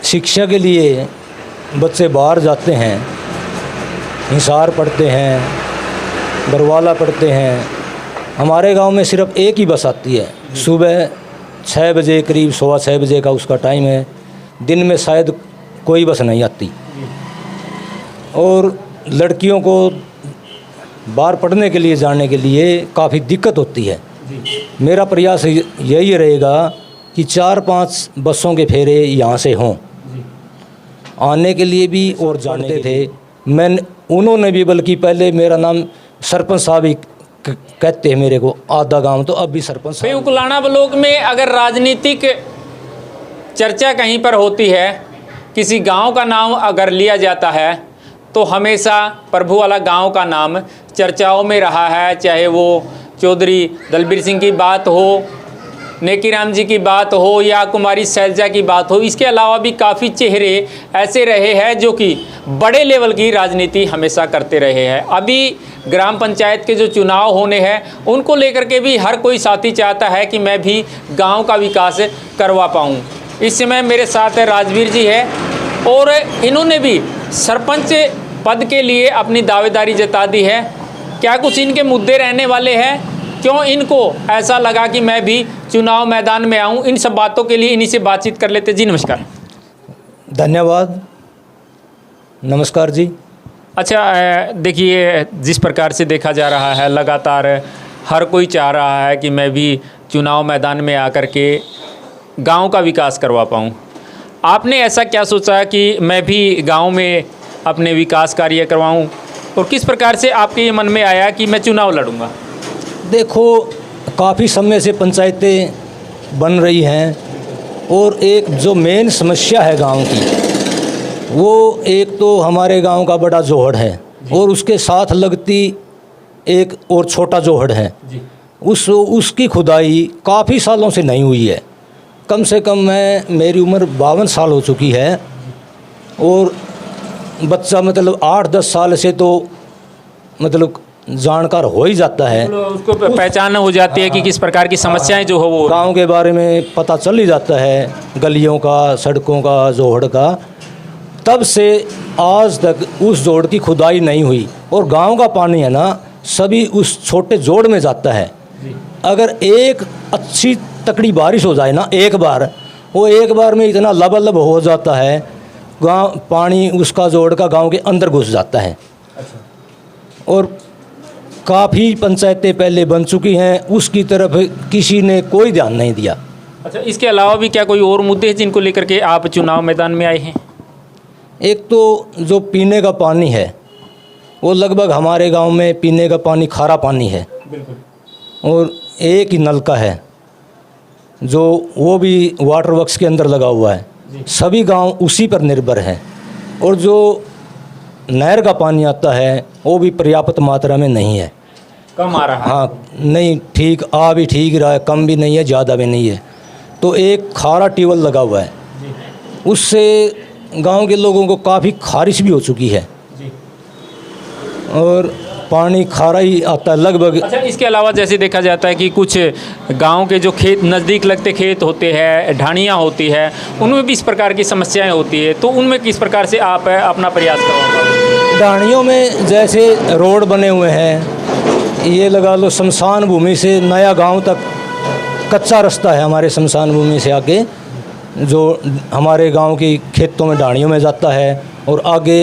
शिक्षा के लिए बच्चे बाहर जाते हैं, हिसार पढ़ते हैं, बरवाला पढ़ते हैं। हमारे गांव में सिर्फ एक ही बस आती है, सुबह 6 बजे करीब, 6:15 बजे का उसका टाइम है। दिन में शायद कोई बस नहीं आती। और लड़कियों को बाहर पढ़ने के लिए जाने के लिए काफ़ी दिक्कत होती है। मेरा प्रयास यही रहेगा कि 4-5 बसों के फेरे यहाँ से हों, आने के लिए भी और जाने थे। उन्होंने भी, बल्कि पहले मेरा नाम सरपंच साहब ही कहते हैं मेरे को, आधा गांव तो अब भी सरपंच साहब। उकलाना ब्लॉक में अगर राजनीतिक चर्चा कहीं पर होती है, किसी गांव का नाम अगर लिया जाता है तो हमेशा प्रभु वाला गांव का नाम चर्चाओं में रहा है। चाहे वो चौधरी दलबीर सिंह की बात हो, नेकीराम जी की बात हो या कुमारी शैलजा की बात हो, इसके अलावा भी काफ़ी चेहरे ऐसे रहे हैं जो कि बड़े लेवल की राजनीति हमेशा करते रहे हैं। अभी ग्राम पंचायत के जो चुनाव होने हैं उनको लेकर के भी हर कोई साथी चाहता है कि मैं भी गांव का विकास करवा पाऊं। इस समय मेरे साथ राजवीर जी है और इन्होंने भी सरपंच पद के लिए अपनी दावेदारी जता दी है। क्या कुछ इनके मुद्दे रहने वाले हैं, क्यों इनको ऐसा लगा कि मैं भी चुनाव मैदान में आऊं, इन सब बातों के लिए इन्हीं से बातचीत कर लेते। जी नमस्कार। धन्यवाद। नमस्कार जी। अच्छा, देखिए जिस प्रकार से देखा जा रहा है, लगातार हर कोई चाह रहा है कि मैं भी चुनाव मैदान में आकर के गांव का विकास करवा पाऊं। आपने ऐसा क्या सोचा कि मैं भी गांव में अपने विकास कार्य करवाऊं, और किस प्रकार से आपके ये मन में आया कि मैं चुनाव लड़ूंगा? देखो, काफ़ी समय से पंचायतें बन रही हैं और एक जो मेन समस्या है गांव की, वो एक तो हमारे गांव का बड़ा जोहड़ है और उसके साथ लगती एक और छोटा जोहड़ है। उसकी खुदाई काफ़ी सालों से नहीं हुई है। कम से कम मेरी उम्र 52 साल हो चुकी है और बच्चा मतलब 8-10 साल से तो मतलब जानकार हो ही जाता है, उसको पहचान हो जाती है कि किस प्रकार की समस्याएं जो हो वो गांव के बारे में पता चल ही जाता है, गलियों का, सड़कों का, जोहड़ का। तब से आज तक उस जोड़ की खुदाई नहीं हुई और गांव का पानी है ना, सभी उस छोटे जोड़ में जाता है। अगर एक अच्छी तकड़ी बारिश हो जाए ना एक बार, वो एक बार में इतना लबालब हो जाता है, गांव पानी उसका जोड़ का गांव के अंदर घुस जाता है। और काफ़ी पंचायतें पहले बन चुकी हैं, उसकी तरफ किसी ने कोई ध्यान नहीं दिया। अच्छा, इसके अलावा भी क्या कोई और मुद्दे हैं जिनको लेकर के आप चुनाव मैदान में आए हैं? एक तो जो पीने का पानी है, वो लगभग हमारे गांव में पीने का पानी खारा पानी है। बिल्कुल। और एक ही नलका है जो वो भी वाटर वर्क्स के अंदर लगा हुआ है। सभी गांव उसी पर निर्भर हैं और जो नहर का पानी आता है वो भी पर्याप्त मात्रा में नहीं है, कम आ रहा है। हाँ, नहीं, ठीक आ भी ठीक रहा है, कम भी नहीं है, ज़्यादा भी नहीं है। तो एक खारा ट्यूबवेल लगा हुआ है, उससे गांव के लोगों को काफ़ी खारिश भी हो चुकी है और पानी खारा ही आता है लगभग। अच्छा, इसके अलावा जैसे देखा जाता है कि कुछ गांव के जो खेत नज़दीक लगते खेत होते हैं, ढाणियाँ होती है, उनमें भी इस प्रकार की समस्याएं होती है, तो उनमें किस प्रकार से आप अपना प्रयास करवाओगे? ढाणियों में जैसे रोड बने हुए हैं, ये लगा लो शमशान भूमि से नया गांव तक कच्चा रास्ता है, हमारे शमशान भूमि से आगे जो हमारे गांव की खेतों में ढाणियों में जाता है, और आगे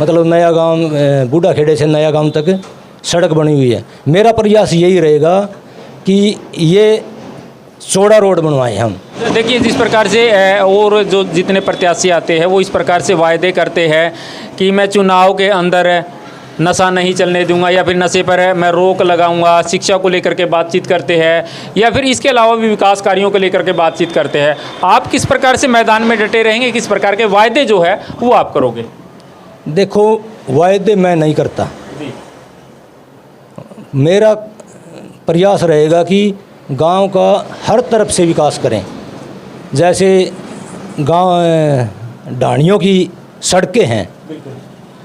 मतलब नया गांव बूढ़ा खेड़े से नया गांव तक सड़क बनी हुई है। मेरा प्रयास यही रहेगा कि ये चौड़ा रोड बनवाएं हम। देखिए जिस प्रकार से और जो जितने प्रत्याशी आते हैं वो इस प्रकार से वायदे करते हैं कि मैं चुनाव के अंदर नशा नहीं चलने दूंगा, या फिर नशे पर मैं रोक लगाऊंगा, शिक्षा को लेकर के बातचीत करते हैं, या फिर इसके अलावा भी विकास कार्यों को लेकर के बातचीत करते हैं। आप किस प्रकार से मैदान में डटे रहेंगे, किस प्रकार के वायदे जो है वो आप करोगे? देखो, वायदे मैं नहीं करता, मेरा प्रयास रहेगा कि गांव का हर तरफ से विकास करें। जैसे गांव ढाणियों की सड़कें हैं,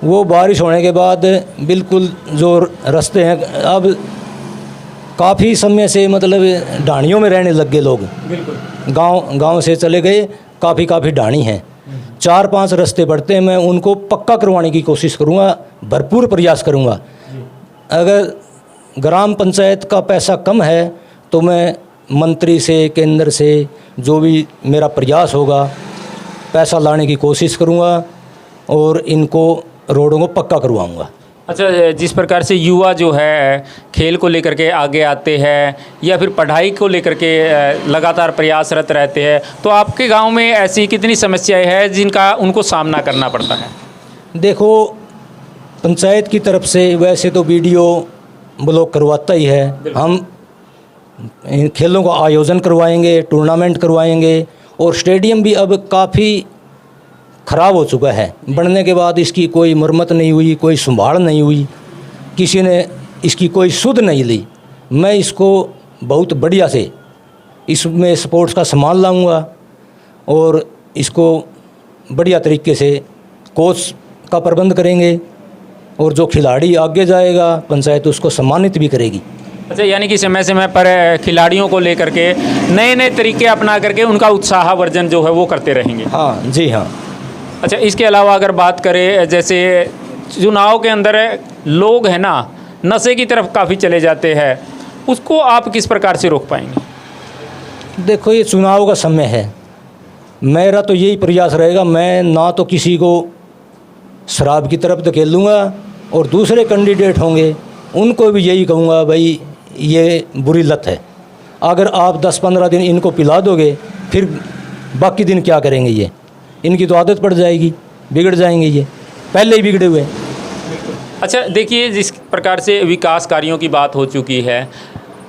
वो बारिश होने के बाद बिल्कुल जो रास्ते हैं, अब काफ़ी समय से मतलब ढाणियों में रहने लग गए लोग, गांव से चले गए, काफ़ी ढाणी हैं। 4-5 रास्ते पड़ते हैं, मैं उनको पक्का करवाने की कोशिश करूँगा, भरपूर प्रयास करूँगा। अगर ग्राम पंचायत का पैसा कम है तो मैं मंत्री से, केंद्र से जो भी मेरा प्रयास होगा पैसा लाने की कोशिश करूँगा और इनको रोडों को पक्का करवाऊँगा। अच्छा, जिस प्रकार से युवा जो है खेल को लेकर के आगे आते हैं या फिर पढ़ाई को लेकर के लगातार प्रयासरत रहते हैं, तो आपके गांव में ऐसी कितनी समस्याएं हैं जिनका उनको सामना करना पड़ता है? देखो, पंचायत की तरफ से वैसे तो वीडियो ब्लॉक करवाता ही है। हम इन खेलों का आयोजन करवाएंगे, टूर्नामेंट करवाएंगे और स्टेडियम भी अब काफ़ी ख़राब हो चुका है। बनने के बाद इसकी कोई मरम्मत नहीं हुई, कोई संभाल नहीं हुई, किसी ने इसकी कोई सुध नहीं ली। मैं इसको बहुत बढ़िया से इसमें स्पोर्ट्स का सामान लाऊंगा और इसको बढ़िया तरीके से कोच का प्रबंध करेंगे और जो खिलाड़ी आगे जाएगा पंचायत उसको सम्मानित भी करेगी। अच्छा, यानी कि समय समय पर खिलाड़ियों को लेकर के नए नए तरीके अपना करके उनका उत्साहवर्धन जो है वो करते रहेंगे। हाँ जी हाँ। अच्छा, इसके अलावा अगर बात करें, जैसे चुनाव के अंदर लोग हैं ना नशे की तरफ काफ़ी चले जाते हैं, उसको आप किस प्रकार से रोक पाएंगे? देखो, ये चुनाव का समय है, मेरा तो यही प्रयास रहेगा, मैं ना तो किसी को शराब की तरफ धकेलूँगा और दूसरे कैंडिडेट होंगे उनको भी यही कहूँगा, भाई ये बुरी लत है। अगर आप 10-15 दिन इनको पिला दोगे फिर बाकी दिन क्या करेंगे? ये इनकी तो आदत पड़ जाएगी, बिगड़ जाएंगे, ये पहले ही बिगड़े हुए। अच्छा, देखिए, जिस प्रकार से विकास कार्यों की बात हो चुकी है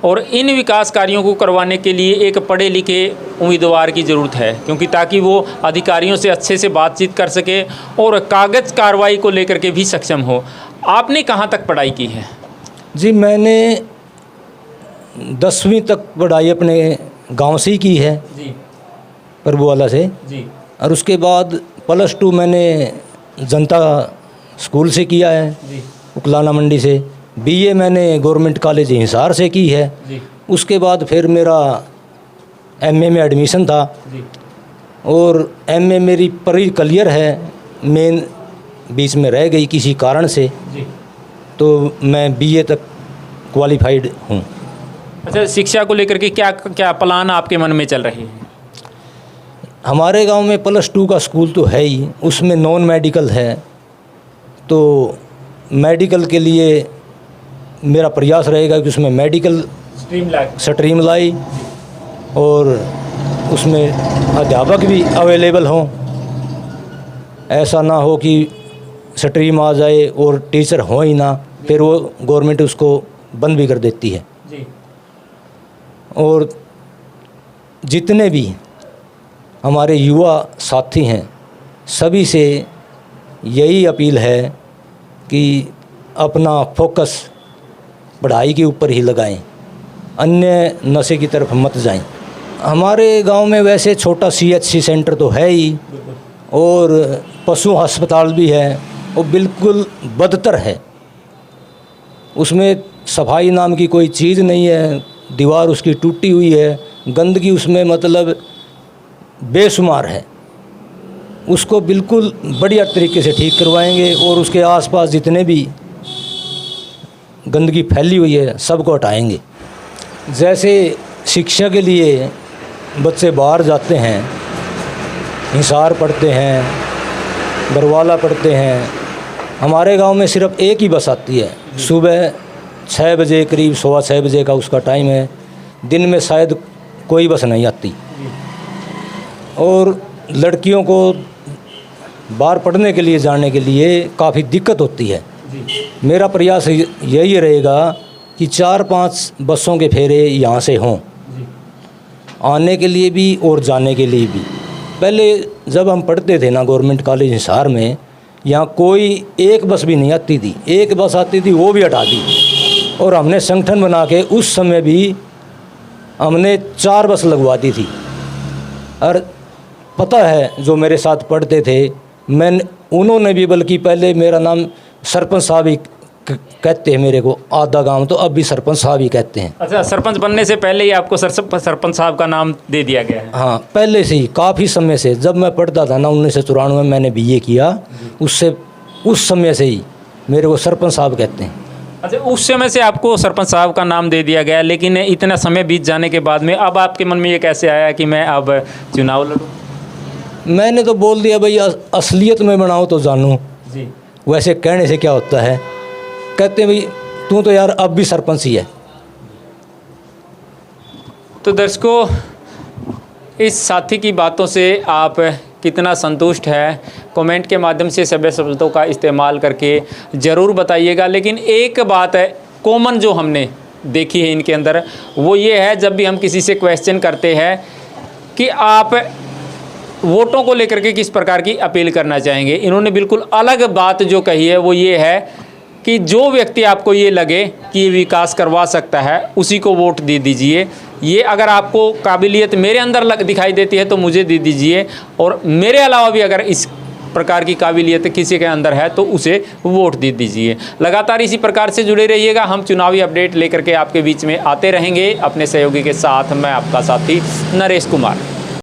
और इन विकास कार्यों को करवाने के लिए एक पढ़े लिखे उम्मीदवार की ज़रूरत है, क्योंकि ताकि वो अधिकारियों से अच्छे से बातचीत कर सके और कागज़ कार्रवाई को लेकर के भी सक्षम हो। आपने कहाँ तक पढ़ाई की है? जी, मैंने 10वीं तक पढ़ाई अपने गांव से ही की है जी, प्रभुवाला से जी। और उसके बाद +2 मैंने जनता स्कूल से किया है जी, उकलाना मंडी से। BA मैंने गवर्नमेंट कॉलेज हिसार से की है। जी, उसके बाद फिर मेरा MA में एडमिशन था जी, और MA मेरी प्री क्लियर है, मेन बीच में रह गई किसी कारण से, जी। तो मैं BA तक क्वालिफाइड हूँ। अच्छा, शिक्षा को लेकर के क्या क्या प्लान आपके मन में चल रहे हैं? हमारे गांव में +2 का स्कूल तो है ही, उसमें नॉन मेडिकल है, तो मेडिकल के लिए मेरा प्रयास रहेगा कि उसमें मेडिकल स्ट्रीम लाई और उसमें अध्यापक भी अवेलेबल हों। ऐसा ना हो कि स्ट्रीम आ जाए और टीचर हो ही ना, फिर वो गवर्नमेंट उसको बंद भी कर देती है। जी। और जितने भी हमारे युवा साथी हैं सभी से यही अपील है कि अपना फोकस पढ़ाई के ऊपर ही लगाएं, अन्य नशे की तरफ मत जाएं। हमारे गांव में वैसे छोटा CHC सेंटर तो है ही और पशु अस्पताल भी है, वो बिल्कुल बदतर है, उसमें सफाई नाम की कोई चीज़ नहीं है, दीवार उसकी टूटी हुई है, गंदगी उसमें मतलब बेशुमार है। उसको बिल्कुल बढ़िया तरीके से ठीक करवाएंगे और उसके आसपास जितने भी गंदगी फैली हुई है सबको हटाएंगे। जैसे शिक्षा के लिए बच्चे बाहर जाते हैं, हिसार पढ़ते हैं, बरवाला पढ़ते हैं, हमारे गांव में सिर्फ एक ही बस आती है, सुबह 6 बजे करीब 6:15 बजे का उसका टाइम है, दिन में शायद कोई बस नहीं आती। और लड़कियों को बाहर पढ़ने के लिए जाने के लिए काफ़ी दिक्कत होती है। मेरा प्रयास यही रहेगा कि 4-5 बसों के फेरे यहाँ से हों, आने के लिए भी और जाने के लिए भी। पहले जब हम पढ़ते थे ना गवर्नमेंट कॉलेज हिसार में, यहाँ कोई एक बस भी नहीं आती थी, एक बस आती थी वो भी हटा दी और हमने संगठन बना के उस समय भी हमने 4 बस लगवा दी थी। और पता है जो मेरे साथ पढ़ते थे, उन्होंने भी, बल्कि पहले मेरा नाम सरपंच साहब ही कहते हैं मेरे को आधा गांव तो अब भी सरपंच साहब ही कहते हैं। अच्छा, सरपंच बनने से पहले ही आपको सरपंच साहब का नाम दे दिया गया है? हाँ, पहले से ही काफ़ी समय से, जब मैं पढ़ता था ना 1994 में मैंने बीए किया, उससे उस समय से ही मेरे को सरपंच साहब कहते हैं। अच्छा, उस समय से आपको सरपंच साहब का नाम दे दिया गया, लेकिन इतना समय बीत जाने के बाद में अब आपके मन में ये कैसे आया कि मैं अब चुनाव लड़ूं? मैंने तो बोल दिया भाई असलियत में बनाओ तो जानूं, जी। वैसे कहने से क्या होता है। कहते हैं भाई तू तो यार अब भी सरपंच ही है। तो दर्शकों, इस साथी की बातों से आप कितना संतुष्ट है, कमेंट के माध्यम से सभ्य शब्दों का इस्तेमाल करके ज़रूर बताइएगा। लेकिन एक बात है कॉमन जो हमने देखी है इनके अंदर, वो ये है, जब भी हम किसी से क्वेश्चन करते हैं कि आप वोटों को लेकर के किस प्रकार की अपील करना चाहेंगे, इन्होंने बिल्कुल अलग बात जो कही है वो ये है कि जो व्यक्ति आपको ये लगे कि ये विकास करवा सकता है उसी को वोट दे दीजिए। ये अगर आपको काबिलियत मेरे अंदर दिखाई देती है तो मुझे दे दीजिए, और मेरे अलावा भी अगर इस प्रकार की काबिलियत किसी के अंदर है तो उसे वोट दे दीजिए। लगातार इसी प्रकार से जुड़े रहिएगा, हम चुनावी अपडेट लेकर के आपके बीच में आते रहेंगे अपने सहयोगी के साथ। मैं आपका साथी नरेश कुमार।